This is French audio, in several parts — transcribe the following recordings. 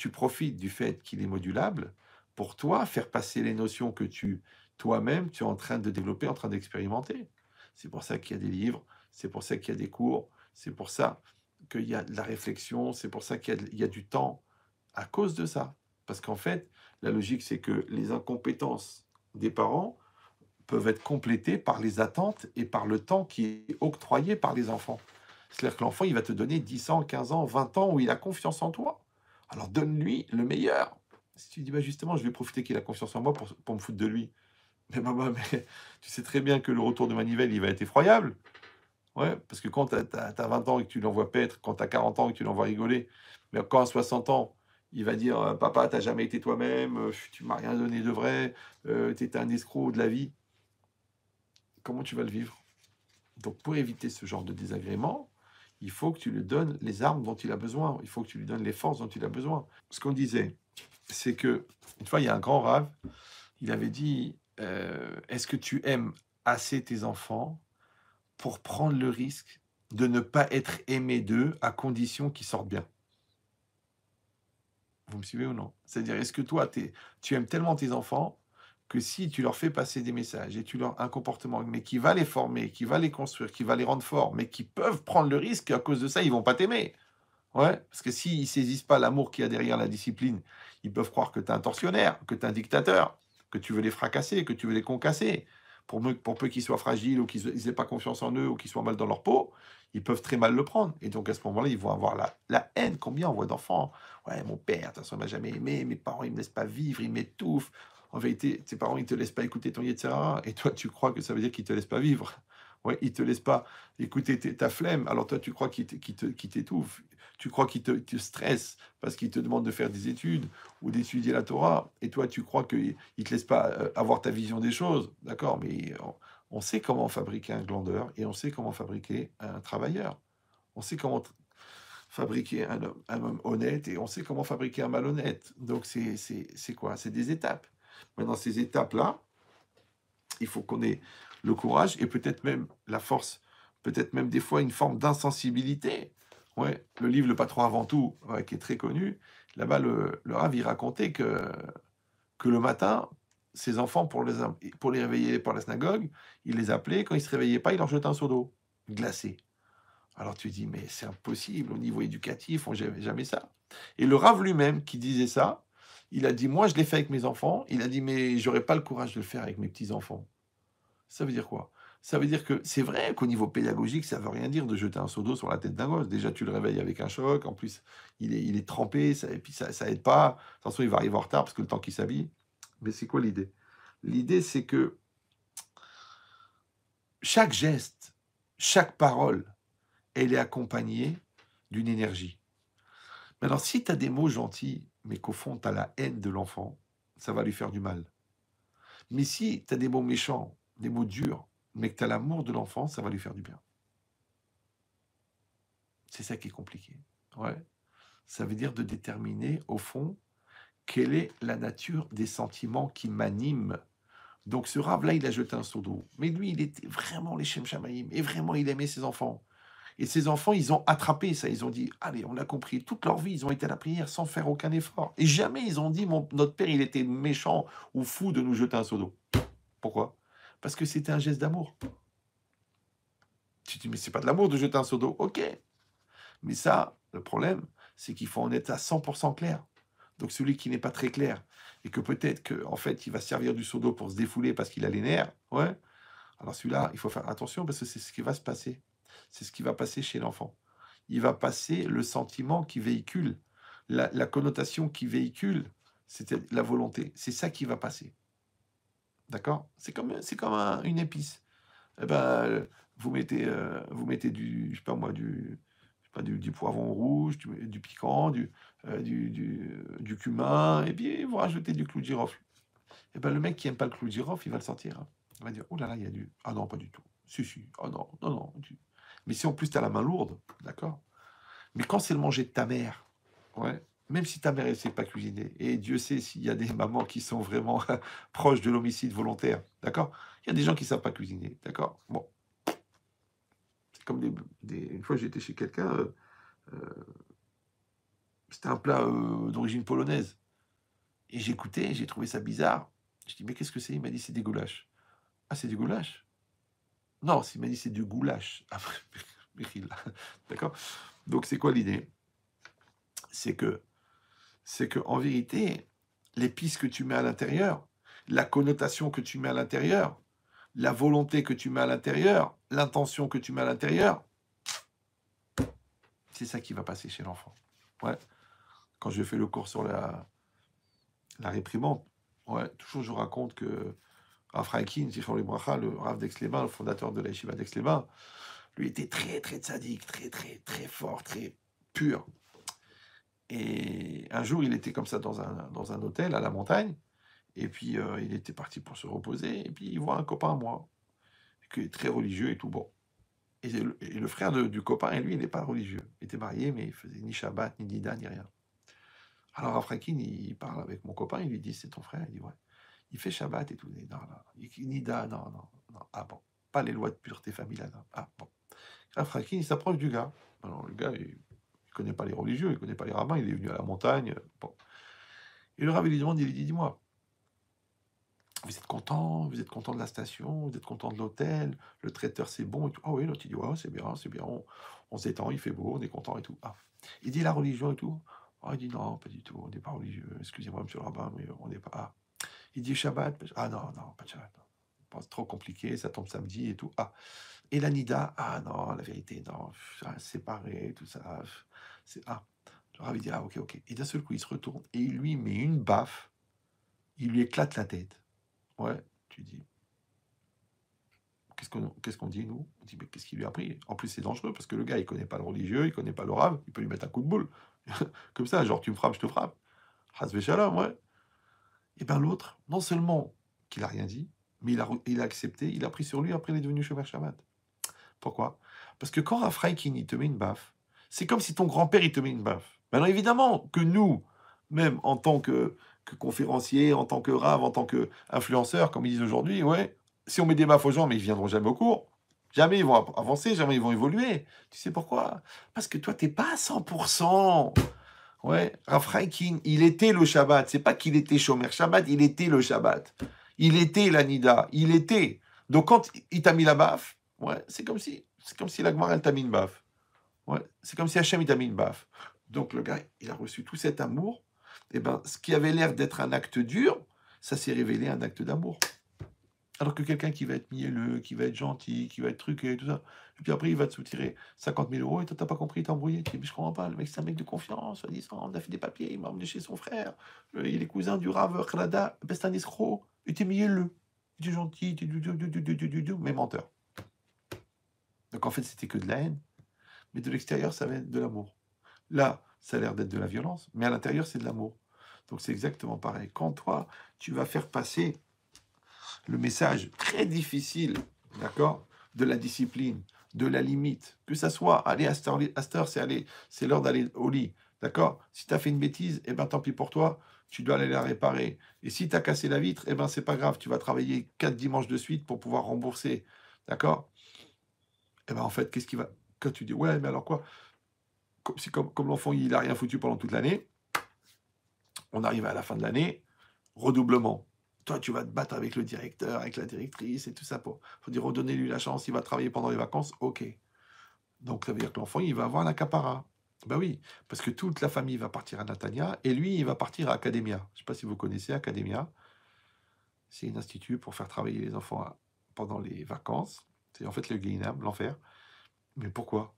tu profites du fait qu'il est modulable pour toi faire passer les notions que toi-même, tu es en train de développer, en train d'expérimenter. C'est pour ça qu'il y a des livres, c'est pour ça qu'il y a des cours, c'est pour ça qu'il y a de la réflexion, c'est pour ça il y a du temps, à cause de ça. Parce qu'en fait, la logique, c'est que les incompétences des parents peuvent être complétées par les attentes et par le temps qui est octroyé par les enfants. C'est-à-dire que l'enfant, il va te donner 10 ans, 15 ans, 20 ans où il a confiance en toi. Alors donne-lui le meilleur. Si tu dis, bah justement, je vais profiter qu'il a confiance en moi pour me foutre de lui. Mais maman, mais tu sais très bien que le retour de manivelle, il va être effroyable. Ouais, parce que quand tu as 20 ans et que tu l'envoies paître, quand tu as 40 ans et que tu l'envoies rigoler, mais quand à 60 ans, il va dire papa, t'as jamais été toi-même, tu m'as rien donné de vrai, tu étais un escroc de la vie, comment tu vas le vivre? Donc, pour éviter ce genre de désagrément, il faut que tu lui donnes les armes dont il a besoin, il faut que tu lui donnes les forces dont il a besoin. Ce qu'on disait, c'est que, une fois, il y a un grand rave, il avait dit est-ce que tu aimes assez tes enfants pour prendre le risque de ne pas être aimé d'eux à condition qu'ils sortent bien. Vous me suivez ou non? C'est-à-dire, est-ce que toi, tu aimes tellement tes enfants que si tu leur fais passer des messages et tu leur un comportement, mais qui va les former, qui va les construire, qui va les rendre forts, mais qui peuvent prendre le risque qu'à cause de ça, ils vont pas t'aimer. Ouais, parce que s'ils saisissent pas l'amour qu'il y a derrière la discipline, ils peuvent croire que tu es un tortionnaire, que tu es un dictateur, que tu veux les fracasser, que tu veux les concasser. Pour peu qu'ils soient fragiles ou qu'ils n'aient pas confiance en eux ou qu'ils soient mal dans leur peau, ils peuvent très mal le prendre. Et donc à ce moment-là, ils vont avoir la haine. Combien on voit d'enfants? Ouais, mon père, de toute façon, il m'a jamais aimé, mes parents, ils ne me laissent pas vivre, ils m'étouffent. En vérité, tes parents, ils te laissent pas écouter ton etc. Et toi, tu crois que ça veut dire qu'ils te laissent pas vivre. Ouais, ils te laissent pas écouter ta flemme. Alors toi, tu crois qu'ils t'étouffent. Tu crois qu'ils te stressent parce qu'ils te demandent de faire des études ou d'étudier la Torah, et toi, tu crois qu'ils ne te laissent pas avoir ta vision des choses, d'accord, mais on sait comment fabriquer un glandeur et on sait comment fabriquer un travailleur. On sait comment fabriquer un homme honnête et on sait comment fabriquer un malhonnête. Donc, c'est quoi? C'est des étapes. Maintenant, ces étapes-là, il faut qu'on ait le courage et peut-être même la force, peut-être même des fois une forme d'insensibilité. Ouais, le livre Le Patron avant tout, ouais, qui est très connu, là-bas, le Rav, il racontait que le matin, ses enfants, pour les réveiller par la synagogue, il les appelait, quand ils ne se réveillaient pas, il leur jetait un seau d'eau glacé. Alors tu dis, mais c'est impossible, au niveau éducatif, on n'avait jamais ça. Et le Rav lui-même, qui disait ça, il a dit, moi je l'ai fait avec mes enfants, il a dit, mais j'aurais pas le courage de le faire avec mes petits-enfants. Ça veut dire quoi? Ça veut dire que c'est vrai qu'au niveau pédagogique, ça veut rien dire de jeter un seau d'eau sur la tête d'un gosse. Déjà, tu le réveilles avec un choc, en plus, il est trempé, et puis ça aide pas. De toute façon, il va arriver en retard parce que le temps qu'il s'habille. Mais c'est quoi l'idée? L'idée, c'est que chaque geste, chaque parole, elle est accompagnée d'une énergie. Maintenant, si tu as des mots gentils, mais qu'au fond, tu as la haine de l'enfant, ça va lui faire du mal. Mais si tu as des mots méchants, des mots durs, mais que tu as l'amour de l'enfant, ça va lui faire du bien. C'est ça qui est compliqué. Ouais. Ça veut dire de déterminer, au fond, quelle est la nature des sentiments qui m'animent. Donc ce rave-là, il a jeté un seau d'eau. Mais lui, il était vraiment les Shem Shamaïm. Et vraiment, il aimait ses enfants. Et ses enfants, ils ont attrapé ça. Ils ont dit, allez, on a compris. Toute leur vie, ils ont été à la prière sans faire aucun effort. Et jamais ils ont dit, notre père, il était méchant ou fou de nous jeter un seau d'eau. Pourquoi? Parce que c'était un geste d'amour. Tu te dis, mais c'est pas de l'amour de jeter un seau d'eau. Ok. Mais ça, le problème, c'est qu'il faut en être à 100% clair. Donc celui qui n'est pas très clair, et que peut-être qu'en fait, il va servir du seau d'eau pour se défouler parce qu'il a les nerfs, ouais, alors celui-là, il faut faire attention parce que c'est ce qui va se passer. C'est ce qui va passer chez l'enfant. Il va passer le sentiment qui véhicule, la connotation qui véhicule, c'était la volonté. C'est ça qui va passer. D'accord? C'est comme une épice. Eh ben, vous mettez du, je sais pas moi, je sais pas, du poivron rouge, du piquant, du cumin, et puis vous rajoutez du clou de girofle. Et ben, le mec qui aime pas le clou de girofle, il va le sentir, hein. Il va dire, oh là là, il y a du... Ah non, pas du tout. Si, si. Oh non, non, non. Mais si en plus tu as la main lourde, d'accord? Mais quand c'est le manger de ta mère, ouais, même si ta mère ne sait pas cuisiner, et Dieu sait s'il y a des mamans qui sont vraiment proches de l'homicide volontaire, d'accord? Il y a des gens qui ne savent pas cuisiner, d'accord? Bon, c'est comme une fois j'étais chez quelqu'un, euh, C'était un plat d'origine polonaise. Et j'écoutais, j'ai trouvé ça bizarre. Je dis, mais qu'est-ce que c'est? Il m'a dit, c'est des goulash. Ah, c'est du goulash? Non, il m'a dit, c'est du goulash. Ah, d'accord? Donc, c'est quoi l'idée? C'est que, en vérité, l'épice que tu mets à l'intérieur, la connotation que tu mets à l'intérieur, la volonté que tu mets à l'intérieur, l'intention que tu mets à l'intérieur, c'est ça qui va passer chez l'enfant. Ouais. Quand je fais le cours sur la réprimande, ouais, toujours je raconte que Rav Frankin, le Rav d'Aix-les-Bains, le fondateur de la Yeshiva d'Aix-les-Bains, lui était très, très tzaddik, très, très, très fort, très pur. Et un jour, il était comme ça dans un hôtel à la montagne, et puis il était parti pour se reposer, et puis il voit un copain à moi, qui est très religieux et tout, bon. Et le frère du copain, et lui, il n'est pas religieux. Il était marié, mais il faisait ni Shabbat, ni Nida, ni rien. Alors Rav Frankin, il parle avec mon copain, il lui dit, c'est ton frère? Il dit, ouais. Il fait Shabbat et tout. Il dit, non, non. Nida, non, non, non. Ah bon. Pas les lois de pureté familiale. Non. Ah bon. Rav Frankin, il s'approche du gars. Alors le gars, il ne connaît pas les religieux, il ne connaît pas les rabbins, il est venu à la montagne. Bon. Et le rabbin lui demande, il lui dit, dis-moi, vous êtes content? Vous êtes content de la station? Vous êtes content de l'hôtel? Le traiteur, c'est bon et tout. Ah oui, l'autre, il dit, ouais, c'est bien, c'est bien. On s'étend, il fait beau, on est content et tout. Ah. Il dit, la religion et tout? Ah, il dit, non, pas du tout, on n'est pas religieux. Excusez-moi, monsieur le rabbin, mais on n'est pas... Ah. Il dit, Shabbat? Ah non, non, pas de Shabbat. Non. C'est trop compliqué, ça tombe samedi et tout. Ah. Et la Nida? Ah non, la vérité, non. Séparé, tout ça. Ah. Le rabbin dit, ah ok, ok. Et d'un seul coup, il se retourne et il lui met une baffe. Il lui éclate la tête. Ouais, tu dis, qu'est-ce qu'on dit, nous? On dit, mais qu'est-ce qu'il lui a pris? En plus, c'est dangereux, parce que le gars, il connaît pas le religieux, il connaît pas le rave, il peut lui mettre un coup de boule. Comme ça, genre, tu me frappes, je te frappe. Hasbe shalom, ouais. Et bien l'autre, non seulement qu'il a rien dit, mais il a accepté, il a pris sur lui, après il est devenu chômeur Shabbat. Pourquoi? Parce que quand Raphaël il te met une baffe, c'est comme si ton grand-père, il te met une baffe. Maintenant, évidemment que nous, même en tant que conférencier, en tant que rave, en tant qu'influenceur, comme ils disent aujourd'hui, ouais, si on met des baffes aux gens, mais ils viendront jamais au cours. Jamais ils vont avancer, jamais ils vont évoluer. Tu sais pourquoi? Parce que toi, t'es pas à 100%. Ouais, Raphaël, il était le Shabbat. C'est pas qu'il était Shomer Shabbat, il était le Shabbat. Il était la Nida. Il était. Donc quand il t'a mis la baffe, ouais, c'est comme si la Gemara, elle t'a mis une baffe. Ouais, c'est comme si Hachem, il t'a mis une baffe. Donc le gars, il a reçu tout cet amour. Et ben, ce qui avait l'air d'être un acte dur, ça s'est révélé un acte d'amour. Alors que quelqu'un qui va être mielleux, qui va être gentil, qui va être truqué, tout ça, et puis après il va te soutirer 50 000 euros et toi t'as pas compris, t'as embrouillé, tu dis mais je comprends pas, le mec c'est un mec de confiance, soi-disant, on a fait des papiers, il m'a emmené chez son frère, il est cousin du Rav Khalada, ben c'est un escroc, et t'es mielleux, tu es gentil, mais menteur. Donc en fait c'était que de la haine, mais de l'extérieur ça va être de l'amour. Là, ça a l'air d'être de la violence, mais à l'intérieur c'est de l'amour. Donc c'est exactement pareil. Quand toi, tu vas faire passer le message très difficile, d'accord, de la discipline, de la limite, que ça soit, allez, à cette heure, c'est l'heure d'aller au lit, d'accord? Si tu as fait une bêtise, eh ben tant pis pour toi, tu dois aller la réparer. Et si tu as cassé la vitre, eh ben c'est pas grave, tu vas travailler 4 dimanches de suite pour pouvoir rembourser, d'accord? Eh ben en fait, qu'est-ce qui va... Quand tu dis, ouais, mais alors quoi? Comme l'enfant, il a rien foutu pendant toute l'année, on arrive à la fin de l'année, redoublement. Toi, tu vas te battre avec le directeur, avec la directrice et tout ça. Faut dire, redonner-lui la chance, il va travailler pendant les vacances, ok. Donc, ça veut dire que l'enfant, il va avoir l'accaparat. Ben oui, parce que toute la famille va partir à Natania et lui, il va partir à Academia. Je ne sais pas si vous connaissez Academia. C'est un institut pour faire travailler les enfants pendant les vacances. C'est en fait le Guéhinam, l'enfer. Mais pourquoi?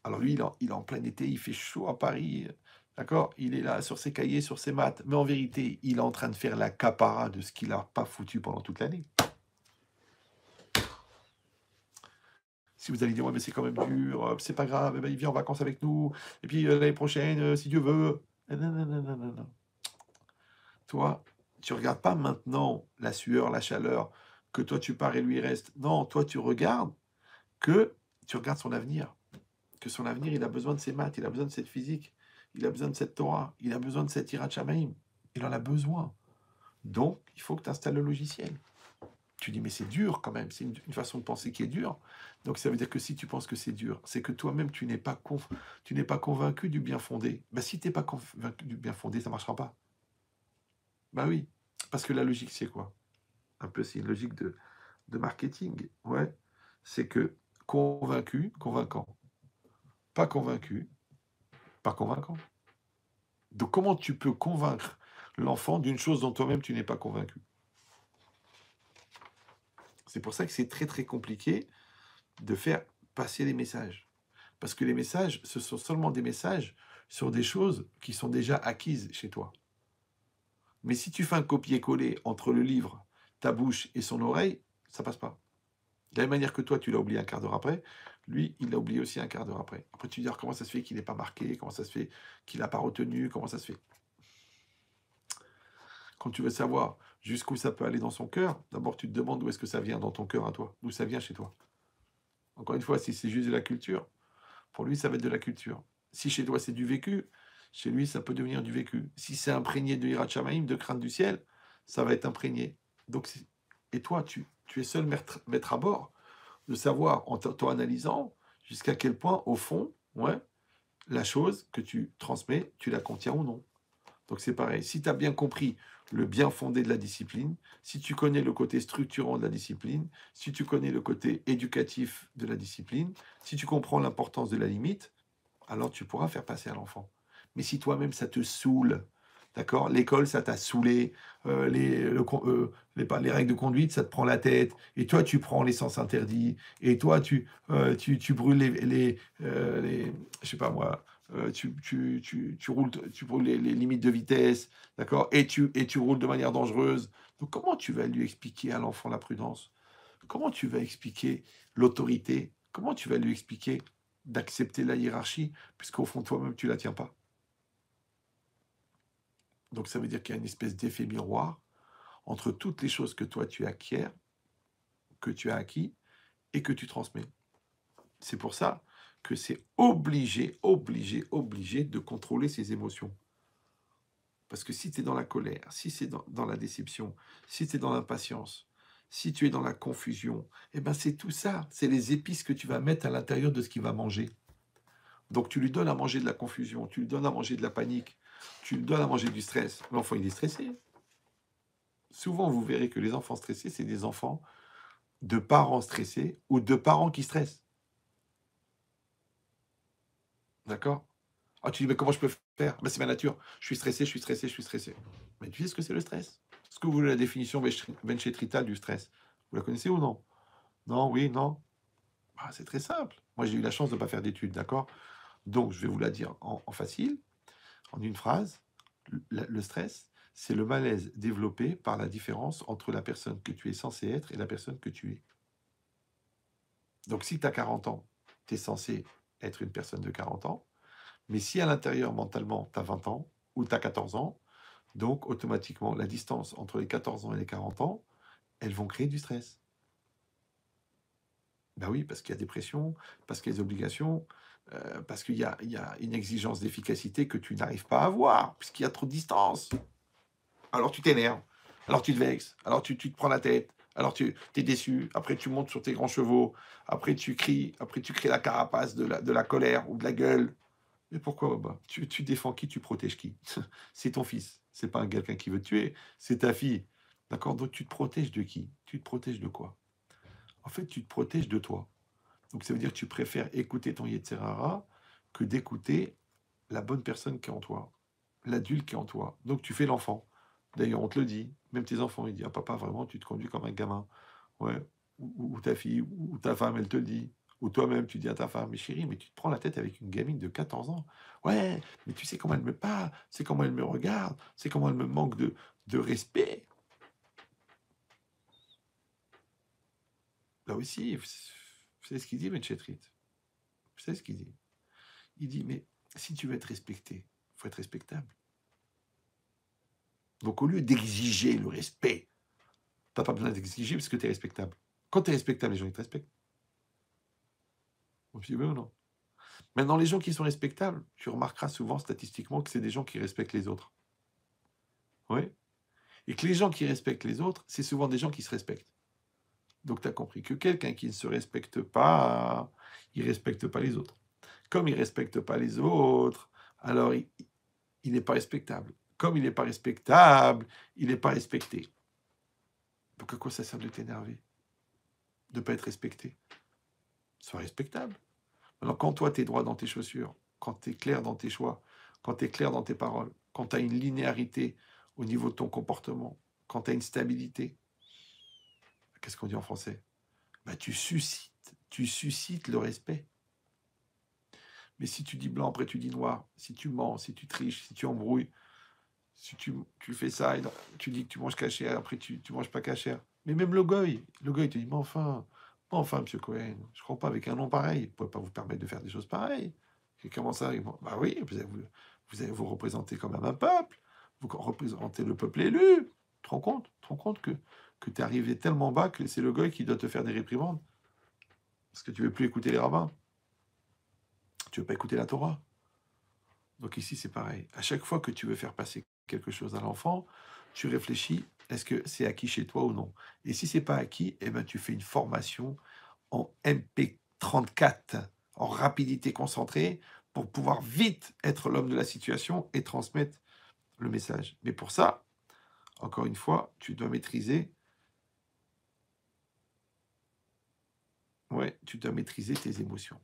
Alors lui, il est en plein été, il fait chaud à Paris, d'accord? Il est là sur ses cahiers, sur ses maths, mais en vérité, il est en train de faire l'accaparat de ce qu'il n'a pas foutu pendant toute l'année. Si vous allez dire, ouais, mais c'est quand même dur, c'est pas grave, eh ben, il vient en vacances avec nous, et puis l'année prochaine, si Dieu veut. Non, non, non, non, non, non. Toi, tu regardes pas maintenant la sueur, la chaleur, que toi tu pars et lui il reste. Non, toi tu regardes son avenir. Que son avenir, il a besoin de ses maths, il a besoin de cette physique, il a besoin de cette Torah, il a besoin de cette Hirat Shamaim. Il en a besoin. Donc, il faut que tu installes le logiciel. Tu dis, mais c'est dur quand même, c'est une façon de penser qui est dure. Donc ça veut dire que si tu penses que c'est dur, c'est que toi-même, tu n'es pas convaincu du bien fondé. Bah, si tu n'es pas convaincu du bien fondé, ça ne marchera pas. Bah oui, parce que la logique, c'est quoi? Un peu, c'est une logique de marketing. Ouais, c'est que convaincu, convaincant. Pas convaincu, pas convaincant. Donc comment tu peux convaincre l'enfant d'une chose dont toi-même tu n'es pas convaincu? C'est pour ça que c'est très très compliqué de faire passer les messages. Parce que les messages, ce sont seulement des messages sur des choses qui sont déjà acquises chez toi. Mais si tu fais un copier-coller entre le livre, ta bouche et son oreille, ça passe pas. De la même manière que toi, tu l'as oublié un quart d'heure après, lui, il l'a oublié aussi un quart d'heure après. Après, tu te dis, alors, comment ça se fait qu'il n'est pas marqué? Comment ça se fait qu'il n'a pas retenu? Comment ça se fait? Quand tu veux savoir jusqu'où ça peut aller dans son cœur, d'abord, tu te demandes d'où est-ce que ça vient dans ton cœur à toi, d'où ça vient chez toi. Encore une fois, si c'est juste de la culture, pour lui, ça va être de la culture. Si chez toi, c'est du vécu, chez lui, ça peut devenir du vécu. Si c'est imprégné de Hirat Shamaïm, de crainte du ciel, ça va être imprégné. Donc, et toi, tu es seul maître à bord de savoir, en t'auto-analysant, jusqu'à quel point, au fond, ouais, la chose que tu transmets, tu la contiens ou non. Donc c'est pareil. Si tu as bien compris le bien fondé de la discipline, si tu connais le côté structurant de la discipline, si tu connais le côté éducatif de la discipline, si tu comprends l'importance de la limite, alors tu pourras faire passer à l'enfant. Mais si toi-même ça te saoule, d'accord, l'école ça t'a saoulé, les règles de conduite ça te prend la tête, et toi tu prends les sens interdits, et toi tu brûles je sais pas moi, tu brûles les limites de vitesse, d'accord, et tu roules de manière dangereuse. Donc comment tu vas lui expliquer à l'enfant la prudence? Comment tu vas expliquer l'autorité? Comment tu vas lui expliquer d'accepter la hiérarchie, puisqu'au fond, toi-même, tu ne la tiens pas? Donc, ça veut dire qu'il y a une espèce d'effet miroir entre toutes les choses que toi, tu acquiers, que tu as acquis et que tu transmets. C'est pour ça que c'est obligé, obligé, obligé de contrôler ses émotions. Parce que si tu es dans la colère, si c'est dans la déception, si tu es dans l'impatience, si tu es dans la confusion, eh ben c'est tout ça. C'est les épices que tu vas mettre à l'intérieur de ce qu'il va manger. Donc tu lui donnes à manger de la confusion, tu lui donnes à manger de la panique, tu lui donnes à manger du stress. L'enfant, il est stressé. Souvent, vous verrez que les enfants stressés, c'est des enfants de parents stressés ou de parents qui stressent. D'accord? Ah, tu dis, mais comment je peux faire? Ben, c'est ma nature. Je suis stressé, je suis stressé, je suis stressé. Mais tu sais ce que c'est le stress? Est-ce que vous voulez la définition Benchetrita du stress? Vous la connaissez ou non? Non, oui, non? Ah, c'est très simple. Moi, j'ai eu la chance de ne pas faire d'études, d'accord? Donc, je vais vous la dire en facile, en une phrase. Le stress, c'est le malaise développé par la différence entre la personne que tu es censé être et la personne que tu es. Donc, si tu as 40 ans, tu es censé être une personne de 40 ans. Mais si à l'intérieur, mentalement, tu as 20 ans ou tu as 14 ans, donc automatiquement, la distance entre les 14 ans et les 40 ans, elles vont créer du stress. Ben oui, parce qu'il y a des pressions, parce qu'il y a des obligations, parce qu'il y a une exigence d'efficacité que tu n'arrives pas à avoir, puisqu'il y a trop de distance. Alors tu t'énerves, alors tu te vexes, alors tu te prends la tête, alors tu es déçu, après tu montes sur tes grands chevaux, après tu cries, après tu crées la carapace de la colère ou de la gueule. Mais pourquoi, bah, tu défends qui, tu protèges qui? C'est ton fils, c'est pas quelqu'un qui veut te tuer, c'est ta fille. D'accord? Donc tu te protèges de qui? Tu te protèges de quoi? En fait, tu te protèges de toi. Donc ça veut dire que tu préfères écouter ton Yetzirara que d'écouter la bonne personne qui est en toi, l'adulte qui est en toi. Donc tu fais l'enfant. D'ailleurs, on te le dit, même tes enfants, ils disent, ah papa, vraiment, tu te conduis comme un gamin. Ouais. Ou ta fille, ou ta femme, elle te le dit. Ou toi-même, tu dis à ta femme, mais chérie, mais tu te prends la tête avec une gamine de 14 ans. Ouais, mais tu sais comment elle me parle, c'est comment elle me regarde, c'est comment elle me manque de respect. Là aussi, vous savez ce qu'il dit, Metchetrit? Vous savez ce qu'il dit? Il dit, mais si tu veux être respecté, il faut être respectable. Donc au lieu d'exiger le respect, tu n'as pas besoin d'exiger parce que tu es respectable. Quand tu es respectable, les gens ils te respectent. Vous suivez ou non? Maintenant, les gens qui sont respectables, tu remarqueras souvent statistiquement que c'est des gens qui respectent les autres. Oui. Et que les gens qui respectent les autres, c'est souvent des gens qui se respectent. Donc, tu as compris que quelqu'un qui ne se respecte pas, il ne respecte pas les autres. Comme il ne respecte pas les autres, alors il n'est pas respectable. Comme il n'est pas respectable, il n'est pas respecté. Donc, à quoi ça sert de t'énerver? De ne pas être respecté? Sois respectable. Alors, quand toi, tu es droit dans tes chaussures, quand tu es clair dans tes choix, quand tu es clair dans tes paroles, quand tu as une linéarité au niveau de ton comportement, quand tu as une stabilité, qu'est-ce qu'on dit en français? Bah, tu suscites le respect. Mais si tu dis blanc, après tu dis noir, si tu mens, si tu triches, si tu embrouilles, si tu fais ça, et tu dis que tu manges cachère, après tu manges pas cachère. Mais même le goy te dit, mais enfin, monsieur Cohen, je ne crois pas avec un nom pareil, il ne pourrait pas vous permettre de faire des choses pareilles. Et comment ça? Bah oui, vous représentez quand même un peuple, vous représentez le peuple élu. Tu te rends compte? Tu te rends compte que tu es arrivé tellement bas que c'est le goy qui doit te faire des réprimandes parce que tu ne veux plus écouter les rabbins. Tu ne veux pas écouter la Torah. Donc ici, c'est pareil. À chaque fois que tu veux faire passer quelque chose à l'enfant, tu réfléchis, est-ce que c'est acquis chez toi ou non? Et si c'est pas acquis, eh ben, tu fais une formation en MP34, en rapidité concentrée, pour pouvoir vite être l'homme de la situation et transmettre le message. Mais pour ça, encore une fois, tu dois maîtriser, ouais, tu dois maîtriser tes émotions.